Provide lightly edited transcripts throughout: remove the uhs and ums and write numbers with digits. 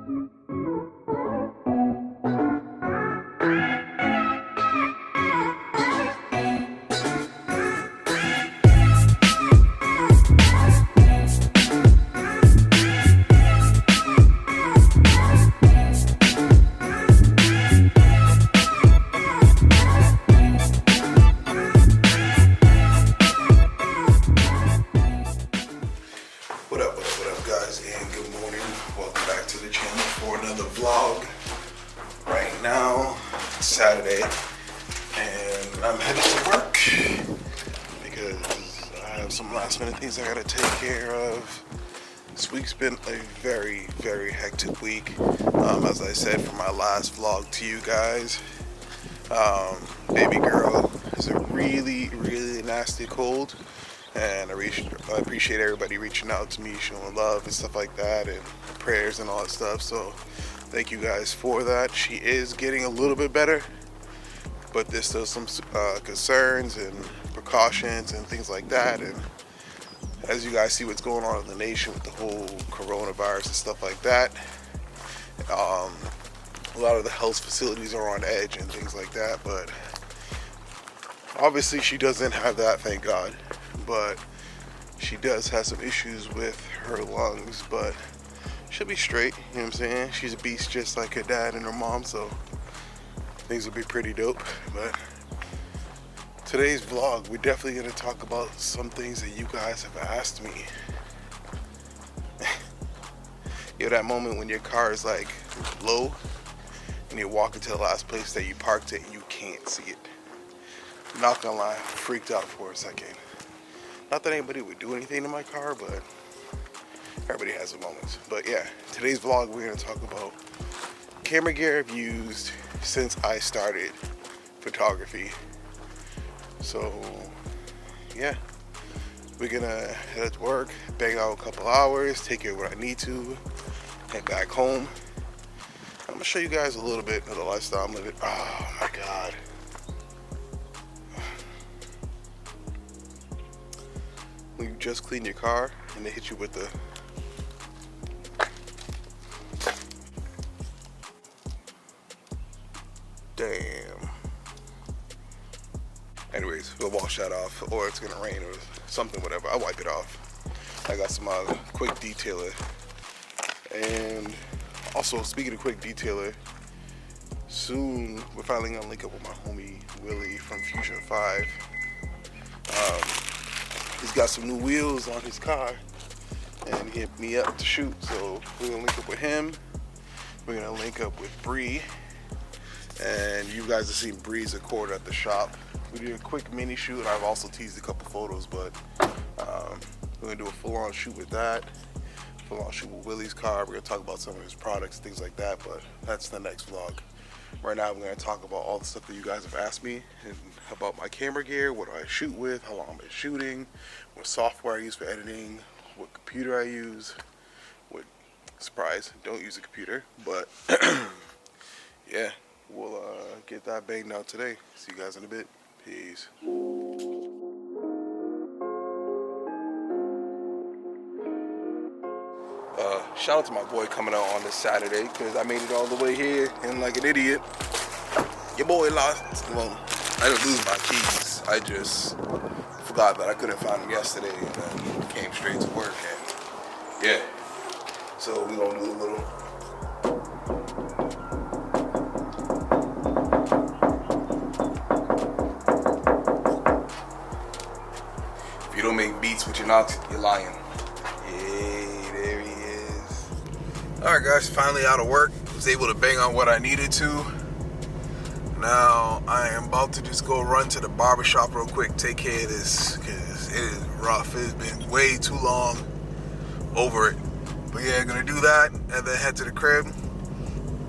What up guys, and good morning. Welcome back to the channel for another vlog. Right now, it's Saturday, and I'm headed to work because I have some last minute things I gotta take care of. This week's been a very, very hectic week. As I said from my last vlog to you guys, baby girl has a really, really nasty cold. And I appreciate everybody reaching out to me, showing love and stuff like that, and prayers and all that stuff. So thank you guys for that. She is getting a little bit better, but there's still some concerns and precautions and things like that. And as you guys see what's going on in the nation with the whole coronavirus and stuff like that, a lot of the health facilities are on edge and things like that. But obviously she doesn't have that, thank God. But she does have some issues with her lungs, but she'll be straight, you know what I'm saying? She's a beast just like her dad and her mom, so things will be pretty dope. But today's vlog, we're definitely going to talk about some things that you guys have asked me. You know that moment when your car is like low and you're walking to the last place that you parked it and you can't see it? Not gonna lie, I freaked out for a second. Not that anybody would do anything to my car, but everybody has their moments. But yeah, today's vlog we're going to talk about camera gear I've used since I started photography. So yeah, we're going to head to work, bang out a couple hours, take care of what I need to, head back home. I'm going to show you guys a little bit of the lifestyle I'm living. Oh my God. You just clean your car and they hit you with the damn. Anyways, we'll wash that off, or it's gonna rain or something, whatever. I'll wipe it off. I got some quick detailer. And also, speaking of quick detailer, soon we're finally gonna link up with my homie Willie from Fusion 5. He's got some new wheels on his car and he hit me up to shoot, so we're gonna link up with him. We're gonna link up with Bree, and you guys have seen Bree's Accord at the shop. We did a quick mini shoot, and I've also teased a couple photos, but we're gonna do a full-on shoot with that, full-on shoot with Willie's car. We're gonna talk about some of his products, things like that, but that's the next vlog. Right now, I'm going to talk about all the stuff that you guys have asked me, and about my camera gear, what do I shoot with, how long I've been shooting, what software I use for editing, what computer I use, what, surprise, don't use a computer, but yeah, we'll get that banged out today. See you guys in a bit. Peace. Shout out to my boy coming out on this Saturday, because I made it all the way here and like an idiot, your boy lost. Well, I didn't lose my keys. I just forgot that I couldn't find them yesterday, and then came straight to work. And yeah, so we're gonna do a little if you don't make beats with your knocks, you're lying. Alright guys, finally out of work. Was able to bang on what I needed to. Now I am about to just go run to the barbershop real quick, take care of this, because it is rough. It's been way too long over it. But yeah, gonna do that and then head to the crib,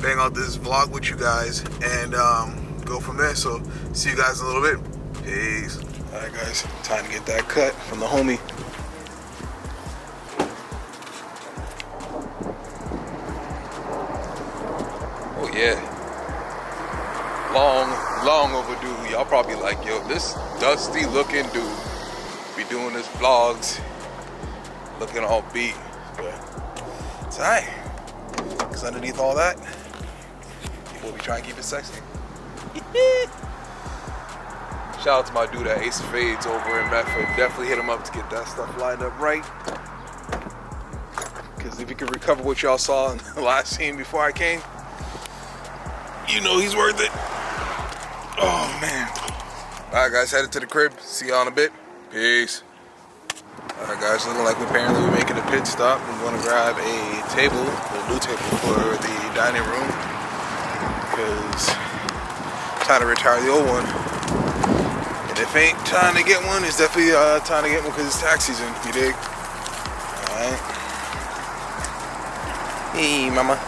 bang out this vlog with you guys, and go from there. So see you guys in a little bit. Peace. Alright guys, time to get that cut from the homie. Yeah, long overdue. Y'all probably like, yo, this dusty looking dude be doing his vlogs looking all beat, but it's alright. Because underneath all that, we'll be trying to keep it sexy. Shout out to my dude at Ace of Fades over in Medford. Definitely hit him up to get that stuff lined up right. Because if he could recover what y'all saw in the last scene before I came, you know he's worth it. Oh man. Alright guys, headed to the crib. See y'all in a bit. Peace. Alright guys, looking like we're making a pit stop. I'm going to grab a table, a new table for the dining room. Because I'm trying to retire the old one. And if ain't time to get one, it's definitely time to get one because it's tax season, you dig? Alright. Hey mama.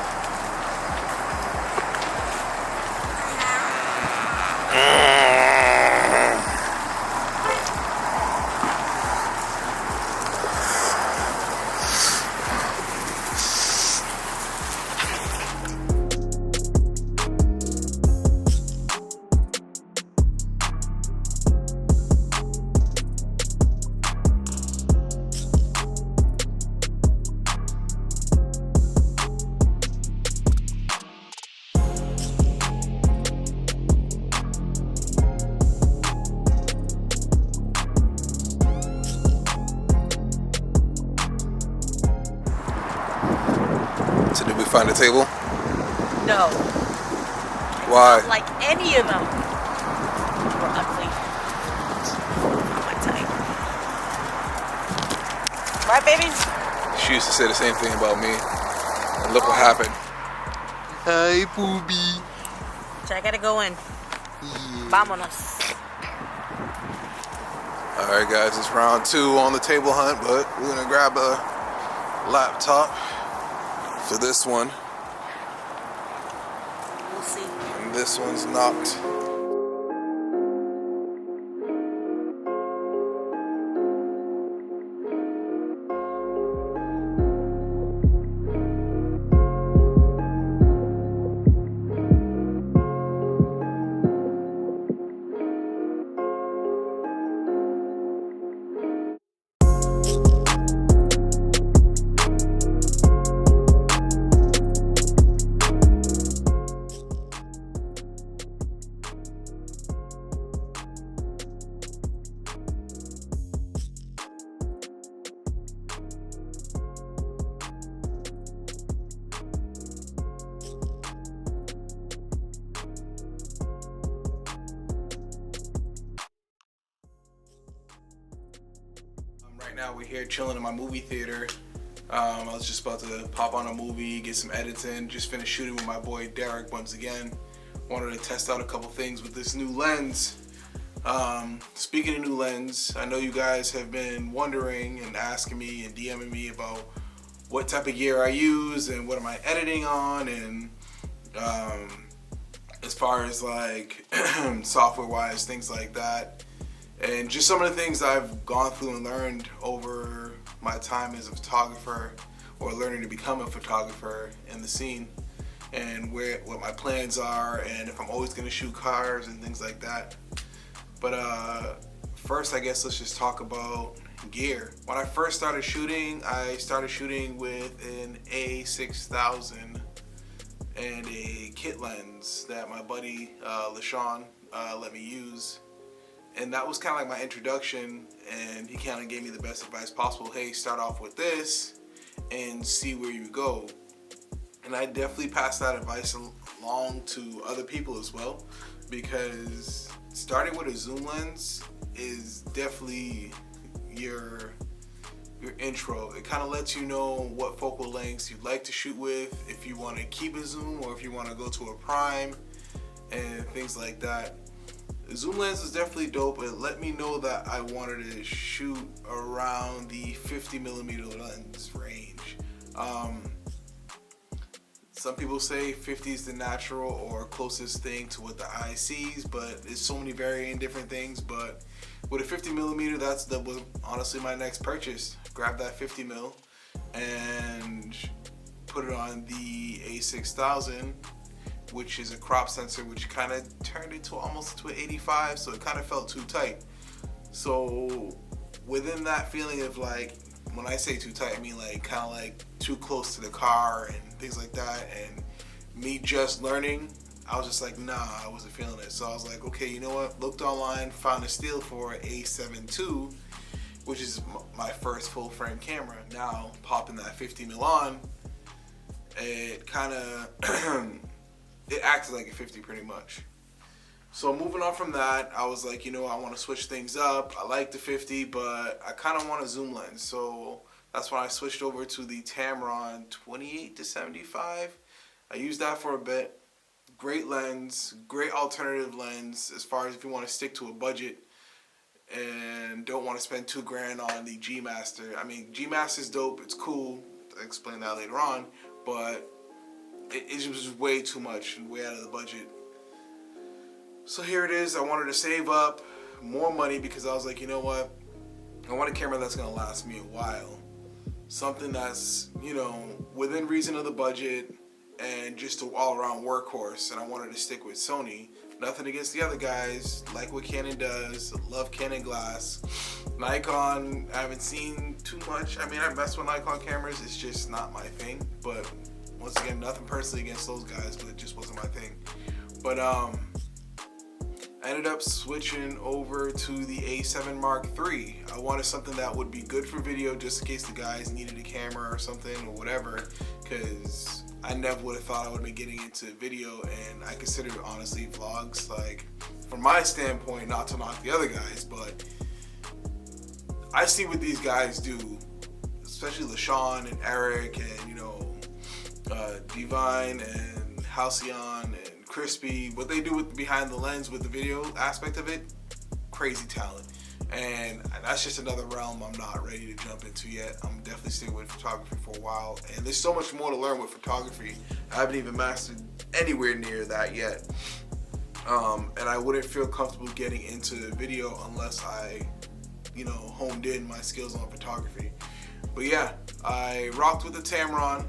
So did we find a table? No. Why? Not like any of them. We're ugly. One time. Right, baby? She used to say the same thing about me. And look what happened. Hi, Poobie. So I gotta go in. Yeah. Vámonos. Alright guys, it's round 2 on the table hunt, but we're gonna grab a laptop for this one. We'll see. And this one's knocked. Right now we're here chilling in my movie theater. I was just about to pop on a movie, get some edits in, just finished shooting with my boy Derek once again. Wanted to test out a couple things with this new lens. Speaking of new lens, I know you guys have been wondering and asking me and DMing me about what type of gear I use and what am I editing on, and as far as like software wise, things like that. And just some of the things I've gone through and learned over my time as a photographer, or learning to become a photographer in the scene, and what my plans are, and if I'm always going to shoot cars and things like that. But first, I guess let's just talk about gear. When I first started shooting with an A6000 and a kit lens that my buddy LaShawn let me use. And that was kind of like my introduction, and he kind of gave me the best advice possible. Hey, start off with this and see where you go. And I definitely passed that advice along to other people as well, because starting with a zoom lens is definitely your intro. It kind of lets you know what focal lengths you'd like to shoot with, if you want to keep a zoom or if you want to go to a prime and things like that. The zoom lens is definitely dope. It let me know that I wanted to shoot around the 50mm lens range. Some people say 50 is the natural or closest thing to what the eye sees, but there's so many varying different things. But with a 50mm, that was honestly my next purchase. Grab that 50mm and put it on the A6000, which is a crop sensor, which kind of turned into almost to an 85, so it kind of felt too tight. So within that feeling of like, when I say too tight, I mean like kind of like too close to the car and things like that. And me just learning, I was just like, nah, I wasn't feeling it. So I was like, okay, you know what? Looked online, found a steal for an A7 II, which is my first full frame camera. Now popping that 50mm on, it kind of it acted like a 50 pretty much. So moving on from that, I was like, you know, I want to switch things up. I like the 50, but I kind of want a zoom lens. So that's when I switched over to the Tamron 28-75. I used that for a bit. Great lens, great alternative lens as far as if you want to stick to a budget and don't want to spend $2,000 on the G Master. I mean, G Master's dope. It's cool. I'll explain that later on, but it was way too much and way out of the budget. So here it is. I wanted to save up more money because I was like, you know what? I want a camera that's going to last me a while. Something that's, you know, within reason of the budget and just an all-around workhorse. And I wanted to stick with Sony. Nothing against the other guys. Like what Canon does. Love Canon glass. Nikon, I haven't seen too much. I mean, I mess with Nikon cameras. It's just not my thing. But once again, nothing personally against those guys, but it just wasn't my thing. But I ended up switching over to the A7 Mark III. I wanted something that would be good for video just in case the guys needed a camera or something or whatever, because I never would have thought I would be getting into video, and I consider honestly vlogs, like, from my standpoint, not to knock the other guys, but I see what these guys do, especially LaShawn and Eric and, you know, Divine and Halcyon and Crispy, what they do with behind the lens with the video aspect of it, crazy talent. And that's just another realm I'm not ready to jump into yet. I'm definitely staying with photography for a while, and there's so much more to learn with photography. I haven't even mastered anywhere near that yet. And I wouldn't feel comfortable getting into video unless I, you know, honed in my skills on photography. But yeah, I rocked with the Tamron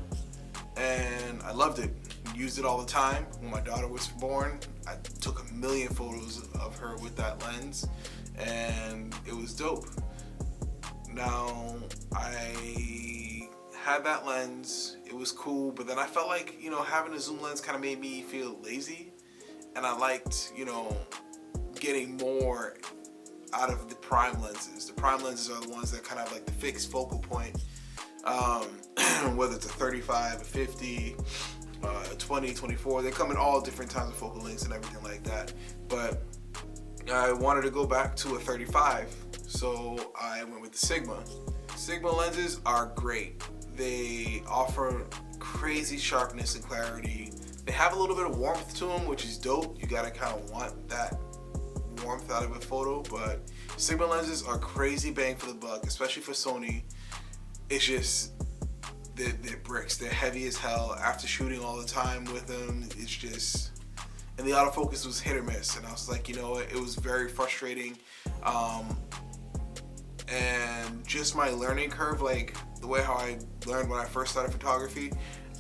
and I loved it. Used it all the time. When my daughter was born, I took 1,000,000 photos of her with that lens, and it was dope. Now, I had that lens, it was cool, but then I felt like, you know, having a zoom lens kind of made me feel lazy, and I liked, you know, getting more out of the prime lenses. The prime lenses are the ones that kind of have like the fixed focal point, whether it's a 35, a 50, 20, 24, they come in all different times of focal lengths and everything like that. But I wanted to go back to a 35, so I went with the Sigma. Sigma lenses are great. They offer crazy sharpness and clarity. They have a little bit of warmth to them, which is dope. You gotta kind of want that warmth out of a photo, but Sigma lenses are crazy bang for the buck, especially for Sony. It's just, they're bricks. They're heavy as hell. After shooting all the time with them, it's just, and the autofocus was hit or miss. And I was like, you know what, it was very frustrating. And just my learning curve, like the way how I learned when I first started photography,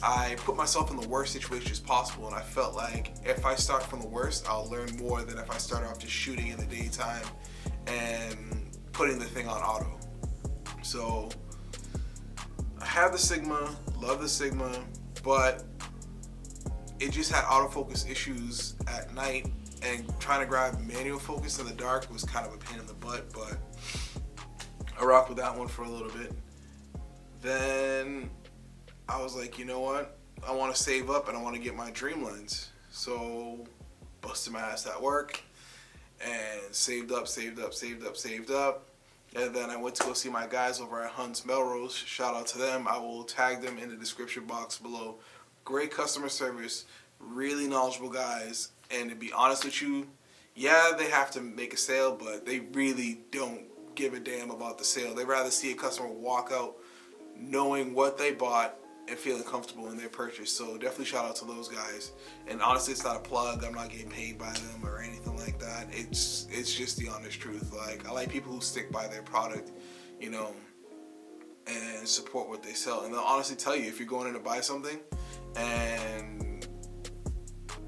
I put myself in the worst situations possible, and I felt like if I start from the worst, I'll learn more than if I start off just shooting in the daytime and putting the thing on auto. So I have the Sigma, love the Sigma, but it just had autofocus issues at night, and trying to grab manual focus in the dark was kind of a pain in the butt, but I rocked with that one for a little bit. Then I was like, you know what? I want to save up and I want to get my dream lens. So busted my ass at work and saved up. And then I went to go see my guys over at Hunt's Melrose. Shout out to them. I will tag them in the description box below. Great customer service, really knowledgeable guys. And to be honest with you, yeah, they have to make a sale, but they really don't give a damn about the sale. They'd rather see a customer walk out knowing what they bought and feeling comfortable in their purchase. So definitely shout out to those guys. And honestly, it's not a plug. I'm not getting paid by them or anything like that. It's just the honest truth. Like, I like people who stick by their product, you know, and support what they sell. And they'll honestly tell you if you're going in to buy something and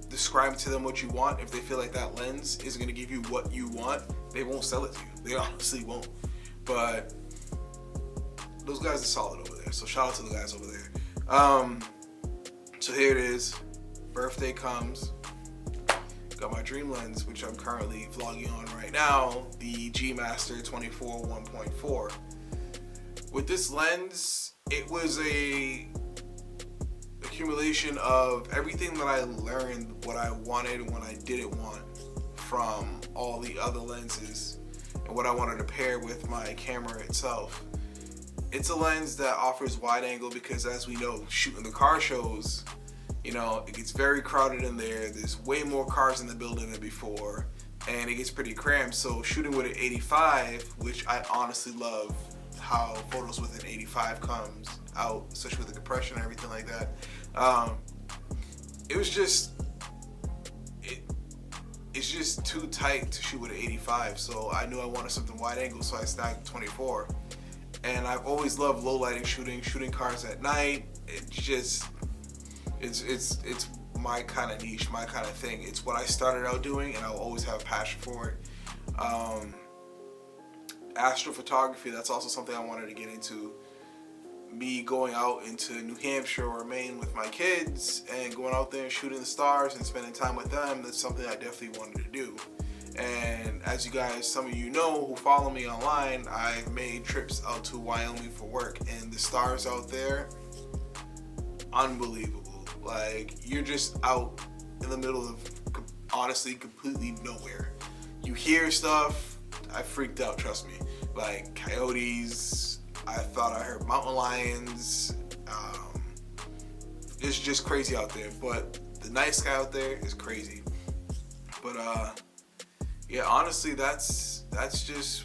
describe to them what you want. If they feel like that lens is going to give you what you want, they won't sell it to you. They honestly won't. But those guys are solid over there. So shout out to the guys over there. So here it is. Birthday comes. Got my dream lens, which I'm currently vlogging on right now, the G Master 24 1.4. With this lens, it was a accumulation of everything that I learned, what I wanted and what I didn't want from all the other lenses, and what I wanted to pair with my camera itself. It's a lens that offers wide angle because, as we know, shooting the car shows, you know, it gets very crowded in there. There's way more cars in the building than before, and it gets pretty cramped. So shooting with an 85, which I honestly love how photos with an 85 comes out, especially with the compression and everything like that. It was just, it's just too tight to shoot with an 85. So I knew I wanted something wide angle, so I snagged 24. And I've always loved low lighting shooting cars at night. It's just, it's my kind of niche, my kind of thing. It's what I started out doing, and I'll always have a passion for it. Astrophotography, that's also something I wanted to get into. Me going out into New Hampshire or Maine with my kids and going out there and shooting the stars and spending time with them, that's something I definitely wanted to do. And as you guys, some of you know who follow me online, I've made trips out to Wyoming for work, and the stars out there, unbelievable. Like, you're just out in the middle of, honestly, completely nowhere. You hear stuff, I freaked out, trust me. Like coyotes, I thought I heard mountain lions. It's just crazy out there, but the night sky out there is crazy. But yeah, honestly, that's just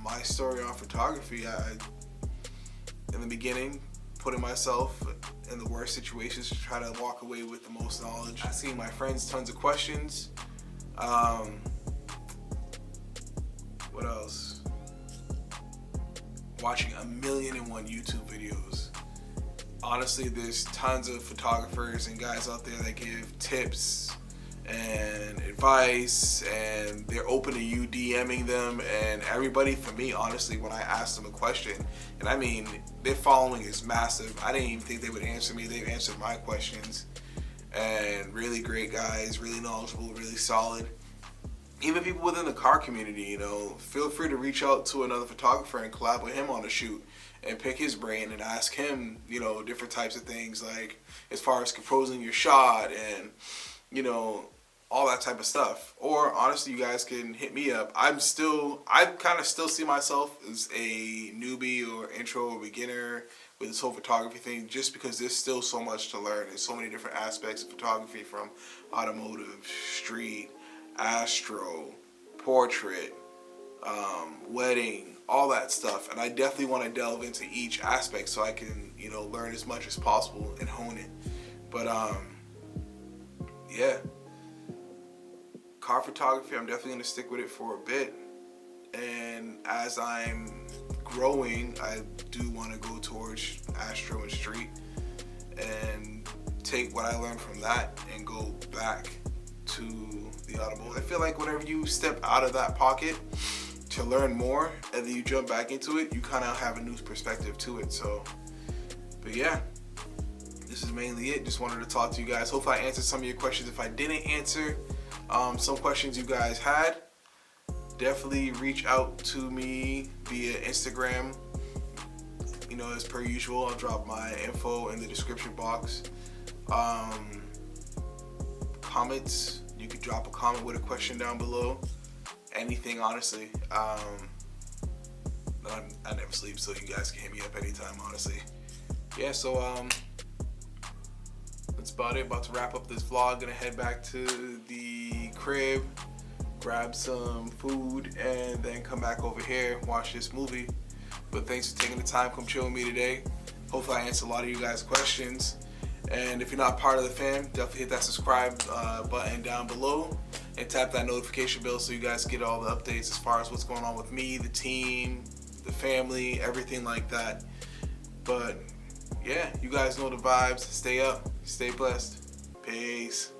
my story on photography. In the beginning, putting myself in the worst situations to try to walk away with the most knowledge. Asking my friends tons of questions. What else? Watching 1,000,001 YouTube videos. Honestly, there's tons of photographers and guys out there that give tips and advice, and they're open to you DMing them. And everybody, for me, honestly, when I ask them a question, and I mean, their following is massive. I didn't even think they would answer me. They've answered my questions, and really great guys, really knowledgeable, really solid. Even people within the car community, you know, feel free to reach out to another photographer and collab with him on a shoot and pick his brain and ask him, you know, different types of things, like as far as composing your shot and, you know, all that type of stuff. Or honestly, you guys can hit me up. I kind of still see myself as a newbie or intro or beginner with this whole photography thing, just because there's still so much to learn. There's so many different aspects of photography, from automotive, street, astro, portrait, wedding, all that stuff. And I definitely want to delve into each aspect so I can, you know, learn as much as possible and hone it. But yeah, car photography, I'm definitely going to stick with it for a bit. And as I'm growing, I do want to go towards astro and street and take what I learned from that and go back to the automotive. I feel like whenever you step out of that pocket to learn more and then you jump back into it, you kind of have a new perspective to it. So, but yeah, this is mainly it. Just wanted to talk to you guys. Hopefully I answered some of your questions. If I didn't answer some questions you guys had, definitely reach out to me via Instagram. You know, as per usual, I'll drop my info in the description box. Comments, you could drop a comment with a question down below. Anything, honestly. I never sleep, so you guys can hit me up anytime, honestly. Yeah, so that's about it. About to wrap up this vlog. Gonna head back to the crib, grab some food, and then come back over here, watch this movie. But thanks for taking the time, come chill with me today. Hopefully I answered a lot of you guys' questions. And if you're not part of the fam, definitely hit that subscribe button down below and tap that notification bell so you guys get all the updates as far as what's going on with me, the team, the family, everything like that. But yeah, you guys know the vibes. Stay up, stay blessed. Peace.